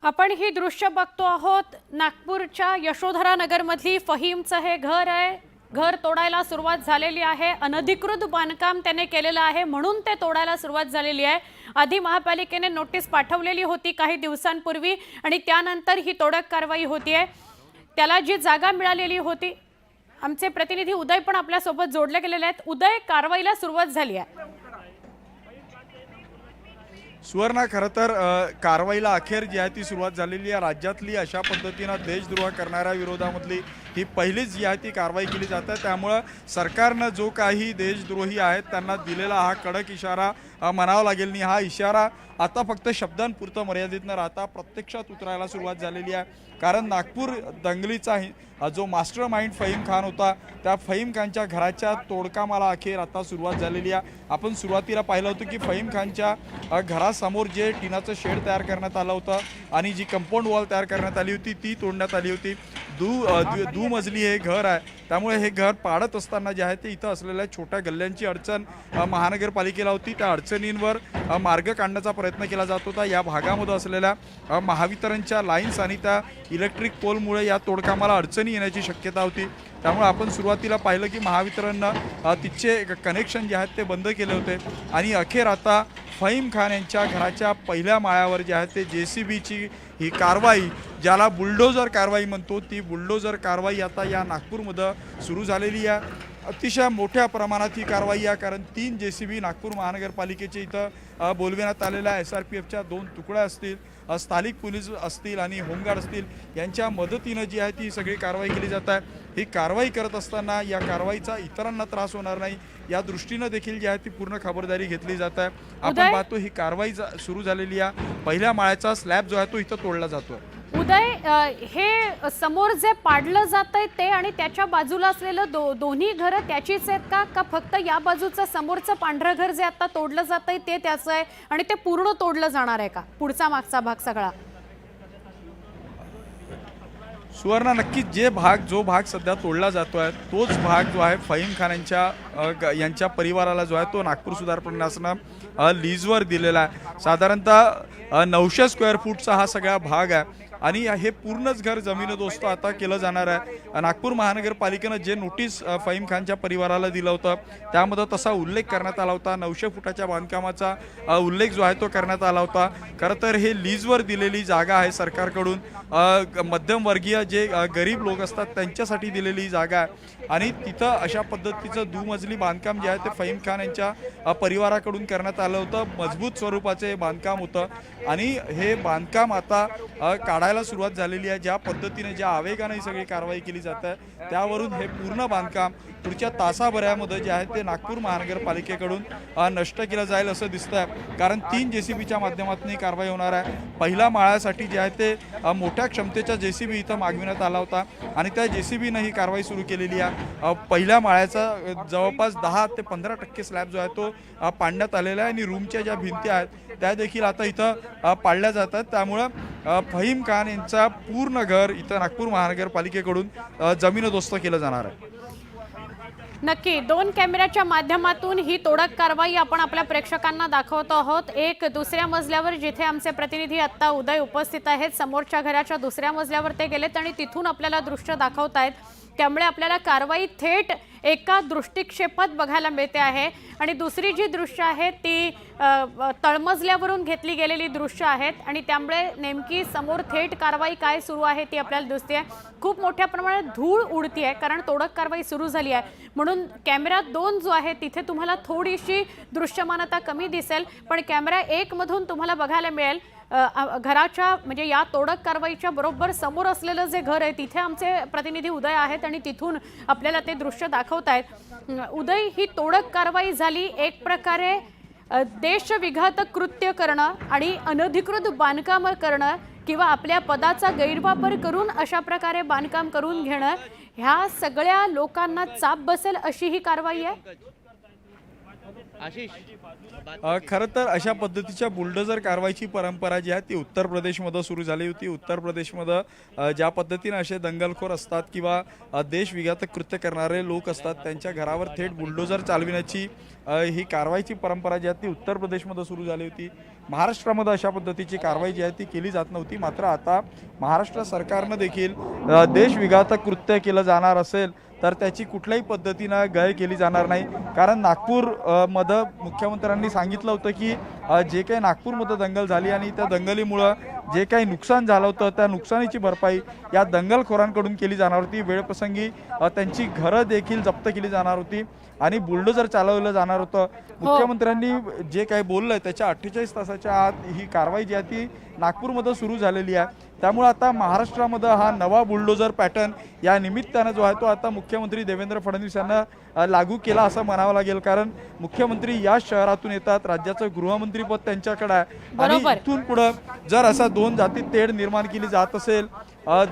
आपण ही दृश्य बघतो आहोत नागपूरच्या यशोधरा नगरमधली फहीमचं हे घर आहे। घर तोडायला सुरुवात झालेली आहे। अनधिकृत बांधकाम त्याने केलेलं आहे म्हणून ते तोडायला सुरुवात झालेली आहे। आधी महापालिकेने नोटीस पाठवलेली होती काही दिवसांपूर्वी आणि त्यानंतर ही तोडक कारवाई होतीये। त्याला जी जागा मिळालेली होती, आमचे प्रतिनिधी उदय पण आपल्या सोबत जोडले गेलेले आहेत। उदय, कारवाईला सुरुवात झाली आहे। सुवर्णा, खरं तर कारवाईला अखेर जी आहे ती सुरुवात झालेली आहे। राज्यातली अशा पद्धतीनं देशद्रोह करणाऱ्या विरोधामधली ही पहिलीच जी आहे ती कारवाई केली जाते। त्यामुळे सरकारनं जो काही देशद्रोही आहेत त्यांना दिलेला हा कडक इशारा म्हणावा लागेल नाही। हा इशारा आता फक्त शब्दांपुरतं मर्यादित न राहता प्रत्यक्षात उतरायला सुरुवात झालेली आहे। कारण नागपूर दंगलीचा जो मास्टर माइंड फहीम खान होता, त्या फहीम खानच्या घराच्या तोडकामाला अखेर आता सुरुवात झालेली आहे। आपण सुरुवातीला पाहिलं होतं की फहीम खानच्या घरासमोर जे टिनाचं शेड तयार करण्यात आलं होतं आणि जी कंपाऊंड वॉल तयार करण्यात आली होती ती तोडण्यात आली होती। दुमजली हे घर आहे, त्यामुळे हे घर पाडत असताना जे आहे ते इथं असलेल्या छोट्या गल्ल्यांची अडचण महानगरपालिकेला होती। त्या अडचणींवर मार्ग काढण्याचा प्रयत्न केला जात होता। या भागामध्ये असलेल्या महावितरणच्या लाईन्स आणि त्या इलेक्ट्रिक पोलमुळे या तोडकामाला अडचणी येण्याची शक्यता होती। त्यामुळे आपण सुरुवातीला पाहिलं की महावितरणनं तिचे कनेक्शन जे आहेत ते बंद केले होते आणि अखेर आता फहीम खान यांच्या घराच्या पहिल्या माळ्यावर जे आहे ते JCBची ही कारवाई, ज्याला बुलडोजर कारवाई म्हणतो, ती बुलडोजर कारवाई आता या नागपूरमध्ये सुरू झालेली आहे। अतिशय मोठ्या प्रमाणात ही कारवाई आहे, कारण 3 JCB नागपूर महानगरपालिकेचे इथं बोलविण्यात आलेल्या SRPFच्या 2 तुकड्या असतील, स्थानिक पोलीस असतील आणि होमगार्ड असतील, यांच्या मदतीनं जी आहे ती सगळी कारवाई केली जात आहे। ही कारवाई करत असताना या कारवाईचा इतरांना त्रास होणार नाही या दृष्टीनं देखील जी आहे ती पूर्ण खबरदारी घेतली जात आहे। आपण पाहतो ही कारवाई सुरू झालेली आहे। पहिल्या माळ्याचा स्लॅब जो आहे तो इथं तोडला जातोय। उदय, हे समोर जे पाडलं जातंय ते आणि त्याच्या बाजूला असलेलं दोन्ही घरं त्याचीच आहेत का फक्त या बाजूचं समोरचं पांढरं घर जे आता तोडलं जातंय ते त्याचं आहे आणि ते पूर्ण तोडलं जाणार आहे का, पुढचा मागचा भाग सगळा? सुवर्णा, नक्कीच जो भाग सध्या तोडला जातोय तोच भाग जो आहे फहीम खान यांच्या परिवाराला जो आहे तो नागपूर सुधार प्रशासनानं लीजवर दिलेला आहे। साधारणतः 900 स्क्वेअर फूटचा हा सगळा भाग आहे आणि हे पूर्णच घर जमीनदोस्त आता केलं जाणार आहे। नागपूर महानगरपालिकेनं जे नोटीस फहीम खानच्या परिवाराला दिलं होतं त्यामध्ये तसा उल्लेख करण्यात आला होता। 900 फुटाच्या बांधकामाचा उल्लेख जो आहे तो करण्यात आला होता। खरं तर हे लीजवर दिलेली जागा आहे सरकारकडून, मध्यमवर्गीय जे गरीब लोक असतात त्यांच्यासाठी दिलेली जागा आहे आणि तिथं अशा पद्धतीचं दुमजली बांधकाम जे आहे ते फहीम खान यांच्या परिवाराकडून करण्यात आलं होतं। मजबूत स्वरूपाचे बांधकाम होतं आणि हे बांधकाम आता काढायला सुरुवात झालेली आहे। ज्या पद्धतीने ज्या आवेगाने ही सगळी कारवाई केली जात आहे त्यावरून हे पूर्ण बांधकाम पुढच्या तासाभरामध्ये जे आहे ते नागपूर महानगरपालिकेकडून नष्ट केलं जाईल असं दिसतंय, कारण 3 JCBच्या माध्यमातून ही कारवाई होणार आहे। पहिल्या माळ्यासाठी जे आहे ते मोठ्या क्षमतेचा JCB इथं मागविण्यात आला होता आणि त्या JCBनं ही कारवाई सुरू केलेली आहे। पहिल्या माळ्याचा जवळपास 10 ते 15% स्लॅब जो आहे तो पाडण्यात आलेला आहे आणि रूमच्या ज्या भिंती आहेत त्या देखील आता इथं पाडल्या जातात। त्यामुळं फहीम खान यांचा पूर्ण घर इथं नागपूर महानगरपालिकेकडून जमीनदोस्त केलं जाणार आहे। नक्की 2 कॅमेऱ्याच्या माध्यमातून ही तोडक कारवाई आपण आपल्या प्रेक्षकांना दाखवतो आहोत। एक दुसऱ्या मजल्यावर जिथे आमचे प्रतिनिधी आता उदय उपस्थित आहेत, समोरच्या घराच्या दुसऱ्या मजल्यावर ते गेलेत आणि तिथून आपल्याला दृश्य दाखवतायत, त्यामुळे आपल्याला कारवाई थेट एका दृष्टिक्षेपात बघायला मिळते आहे। आणि दुसरी जी दृश्य आहेत ती तळमजल्यावरून घेतली गेलेली दृश्य आहेत आणि त्यामुळे नेमकी समोर थेट कारवाई काय सुरू आहे ती आपल्याला दिसते। खूप मोठ्या प्रमाणात धूळ उडती आहे कारण तोडक कारवाई सुरू झाली आहे, म्हणून कॅमेरा 2 जो आहे तिथे तुम्हाला थोडीशी दृश्यमानता कमी दिसेल, पण कॅमेरा 1 मधून तुम्हाला बघायला मिळेल घराच्या म्हणजे या तोडक कारवाईच्या बरोबर समोर असलेलं जे घर आहे तिथे आमचे प्रतिनिधी उदय आहेत आणि तिथून आपल्याला ते दृश्य दाखवतायत। उदय, ही तोडक कारवाई झाली, एक प्रकारे देशविघातक कृत्य करणं आणि अनधिकृत बांधकाम करणं किंवा आपल्या पदाचा गैरवापर करून अशा प्रकारे बांधकाम करून घेणं, ह्या सगळ्या लोकांना चाप बसेल अशी ही कारवाई आहे। खरं तर अशा पद्धतीच्या बुलडोजर कारवाईची परंपरा जी आहे ती उत्तर प्रदेशमध्ये सुरू झाली होती। उत्तर प्रदेशमध्ये ज्या पद्धतीने असे दंगलखोर असतात किंवा देशविघातक कृत्य करणारे लोक असतात त्यांच्या घरावर थेट बुलडोजर चालविण्याची ही कारवाईची परंपरा जी आहे ती उत्तर प्रदेशमध्ये सुरू झाली होती। महाराष्ट्रामध्ये अशा पद्धतीची कारवाई जी आहे ती केली जात नव्हती. मात्र आता महाराष्ट्र सरकारनं देखील देशविघातक कृत्य केलं जाणार असेल तर त्याची कुठल्याही पद्धतीनं गय केली जाणार नाही. कारण मध्ये मुख्यमंत्र्यांनी सांगितलं होतं की जे काही नागपूरमध्ये दंगल झाली आणि त्या दंगलीमुळं जे काही नुकसान झालं होतं त्या नुकसानीची भरपाई या दंगलखोरांकडून केली जाणार होती. वेळप्रसंगी त्यांची घरं देखील जप्त केली जाणार होती आणि बुलडोजर चालवलं जाणार होतं. मुख्यमंत्र्यांनी जे काही बोललं त्याच्या 48 तासाच्या आत ही कारवाई जी आहे ती नागपूरमध्ये सुरू झालेली आहे. त्यामुळे आता महाराष्ट्रामध्ये हा नवा बुलडोजर पॅटर्न या निमित्तानं जो आहे तो आता मुख्यमंत्री देवेंद्र फडणवीस यांना लागू केला असं म्हणावं लागेल. कारण मुख्यमंत्री या शहरातून येतात, राज्याचं गृहमंत्रीपद त्यांच्याकडे आहे आणि इथून पुढं जर असा दोन जातीत तेढ निर्माण केली जात असेल,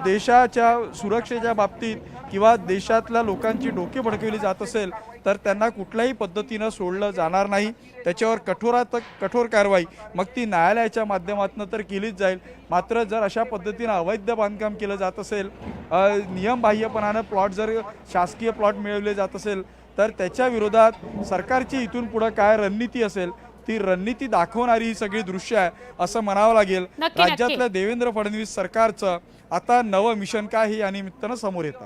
देशाच्या सुरक्षेच्या बाबतीत किंवा देशातल्या लोकांची डोके भडकवली जात असेल तर त्यांना कुठल्याही पद्धतीनं सोडलं जाणार नाही. त्याच्यावर कठोरात कठोर कारवाई मग ती न्यायालयाच्या माध्यमातून तर केलीच जाईल. मात्र जर अशा पद्धतीनं अवैध बांधकाम केलं जात असेल, नियमबाह्यपणानं प्लॉट जर शासकीय प्लॉट मिळवले जात असेल तर त्याच्या विरोधात सरकारची इथून पुढं काय रणनीती असेल ती रणनीती दाखवणारी ही सगळी दृश्य आहे असं म्हणावं लागेल. राज्यातल्या देवेंद्र फडणवीस सरकारचं आता नवं मिशन काय हे या निमित्तानं समोर येतं.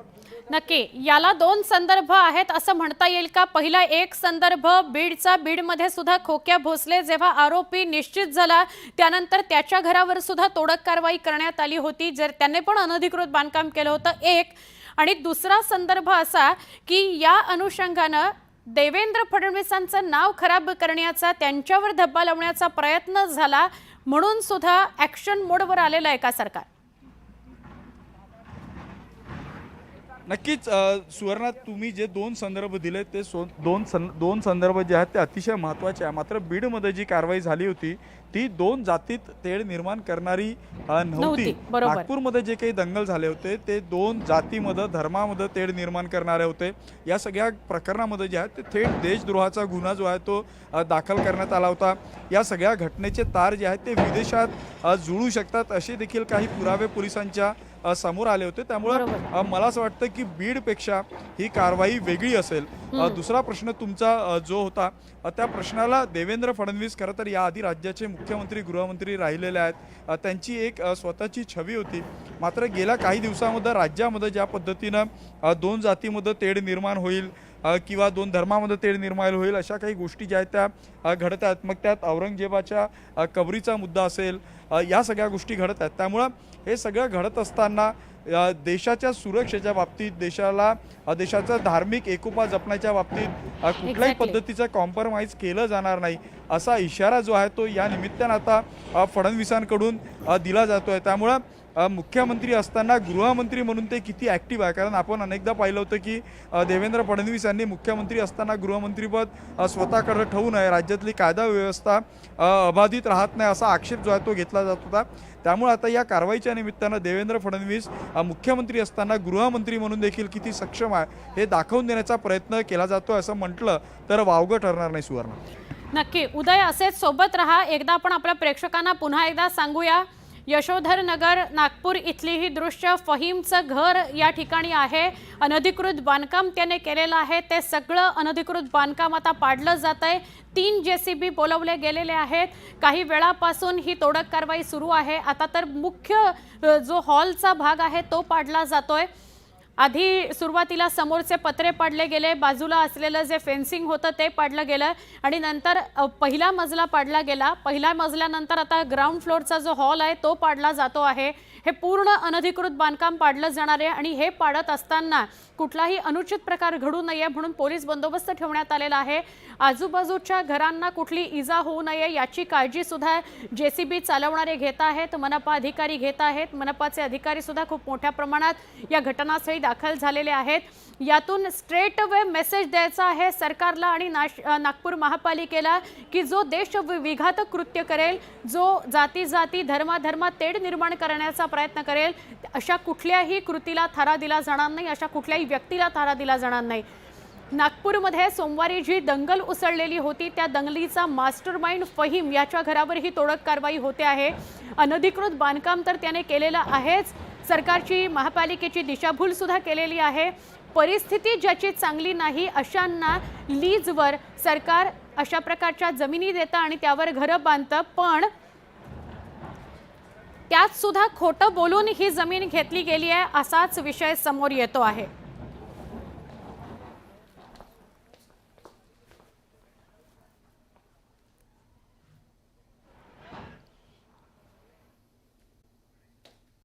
नक्की याला दोन संदर्भ आहेत असं म्हणता येईल का? पहिला एक संदर्भ बीडचा, बीडमध्ये सुद्धा खोक्या भोसले जेव्हा आरोपी निश्चित झाला त्यानंतर त्याच्या घरावर सुद्धा तोडक कारवाई करण्यात आली होती, जर त्याने पण अनधिकृत बांधकाम केलं होतं एक. आणि दुसरा संदर्भ असा की या अनुषंगानं देवेंद्र फडणवीसांचं नाव खराब करण्याचा, त्यांच्यावर धब्बा लावण्याचा प्रयत्न झाला म्हणून सुद्धा ऍक्शन मोडवर आलेलं आहे का सरकार? नक्कीच सुवर्णा, तुम्ही जे दोन संदर्भ दिले ते दोन संदर्भ जे आहेत ते अतिशय महत्त्वाचे आहे. मात्र बीडमध्ये जी कारवाई झाली होती ती दोन जातीत तेढ निर्माण करणारी नव्हती. नागपूरमध्ये जे काही दंगल झाले होते ते दोन जातीमध्ये, धर्मामध्ये तेढ निर्माण करणारे होते. या सगळ्या प्रकरणामध्ये जे आहे ते थेट देशद्रोहाचा गुन्हा जो आहे तो दाखल करण्यात आला होता. या सगळ्या घटनेचे तार जे आहेत ते विदेशात जुळू शकतात असे देखील काही पुरावे पोलिसांच्या समोर आले होते. त्यामुळे मला असं वाटतं की बीडपेक्षा ही कारवाई वेगळी असेल. दुसरा प्रश्न तुमचा जो होता त्या प्रश्नाला देवेंद्र फडणवीस खरं तर याआधी राज्याचे मुख्यमंत्री, गृहमंत्री राहिलेले आहेत. त्यांची एक स्वतःची छवी होती. मात्र गेल्या काही दिवसामध्ये राज्यामध्ये ज्या पद्धतीनं दोन जातीमध्ये तेढ निर्माण होईल किंवा दोन धर्मामध्ये तेढ निर्माण होईल अशा काही गोष्टी ज्या आहेत त्या घडत आहेत. मग त्यात औरंगजेबाच्या कबरीचा मुद्दा असेल, या सगळ्या गोष्टी घडत आहेत. त्यामुळं हे सगळं घडत असताना देशाच्या सुरक्षेच्या बाबतीत, देशाचा धार्मिक एकोपा जपण्याच्या बाबतीत कुठल्याही पद्धतीचं कॉम्प्रोमाइज केलं जाणार नाही असा इशारा जो आहे तो या निमित्तानं आता फडणवीसांकडून दिला जातोय. त्यामुळं मुख्यमंत्री असताना गृहमंत्री म्हणून ते किती ॲक्टिव्ह आहे. कारण आपण अनेकदा पाहिलं होतं की देवेंद्र फडणवीस यांनी मुख्यमंत्री असताना गृहमंत्रीपद स्वतःकडे ठेवू नये, राज्यातली कायदा व्यवस्था अबाधित राहत नाही असा आक्षेप जो आहे तो घेतला जात होता. त्यामुळे आता या कारवाईच्या निमित्तानं देवेंद्र फडणवीस मुख्यमंत्री असताना गृहमंत्री म्हणून देखील किती सक्षम आहे हे दाखवून देण्याचा प्रयत्न केला जातो असं म्हटलं तर वावगं ठरणार नाही. सुवर्ण, नक्की उदय असेच सोबत रहा. एकदा आपण आपल्या प्रेक्षकांना पुन्हा एकदा सांगूया, यशोधर नगर नागपूर इथली ही दृश्य, फहीमचं घर या ठिकाणी आहे. अनधिकृत बांधकाम त्याने केलेलं आहे. ते सगळं अनधिकृत बांधकाम आता पाडलं जात आहे. 3 JCB बोलवले गेलेले आहेत. काही वेळापासून ही तोडक कारवाई सुरू आहे. आता तर मुख्य जो हॉलचा भाग आहे तो पाडला जातोय. आधी सुरुवातीला समोरचे पत्रे पाडले गेले, बाजूला असलेलं जे फेन्सिंग होतं ते पाडलं गेलं आणि नंतर पहिला मजला पाडला गेला. पहिल्या मजल्यानंतर आता ग्राउंड फ्लोअरचा जो हॉल आहे तो पाडला जातो आहे. हे पूर्ण अनधिकृत बांधकाम पाडलं जाणार आहे आणि हे पाडत असताना कुठलाही अनुचित प्रकार घडू नये म्हणून पोलीस बंदोबस्त ठेवण्यात आलेला आहे. आजूबाजूच्या घरांना कुठली इजा होऊ नये याची काळजी सुद्धा JCB चालवणारे घेत आहेत, मनपा अधिकारी घेत आहेत. मनपाचे अधिकारी सुद्धा खूप मोठ्या प्रमाणात या घटनास्थळी दाखल झालेले आहेत. यातून स्ट्रेट वे मेसेज द्यायचा आहे सरकारला आणि नागपूर महापालिकेला की जो देश विघातक कृत्य करेल, जो जाती धर्मात तेढ निर्माण करण्याचा प्रयत्न करेल, अशा कुठल्याही कृतीला थारा दिला जाणार नाही, अशा कुठल्याही व्यक्तीला थारा दिला जाणार नाही. नागपूरमध्ये सोमवारी जी दंगल उसळलेली होती त्या दंगलीचा मास्टरमाइंड फहीम याच्या घरावर ही तोडक कारवाई होते आहे. अनधिकृत बांधकाम तर त्याने केलेलं आहेच, सरकारची महापालिकेची दिशाभूल सुद्धा केलेली आहे. परिस्थिती ज्याची चांगली नाही अशांना लीजवर सरकार अशा प्रकारच्या जमिनी देतं आणि त्यावर घरं बांधतं. पण त्यात सुद्धा खोटं बोलून ही जमीन घेतली गेली आहे असाच विषय समोर येतो आहे।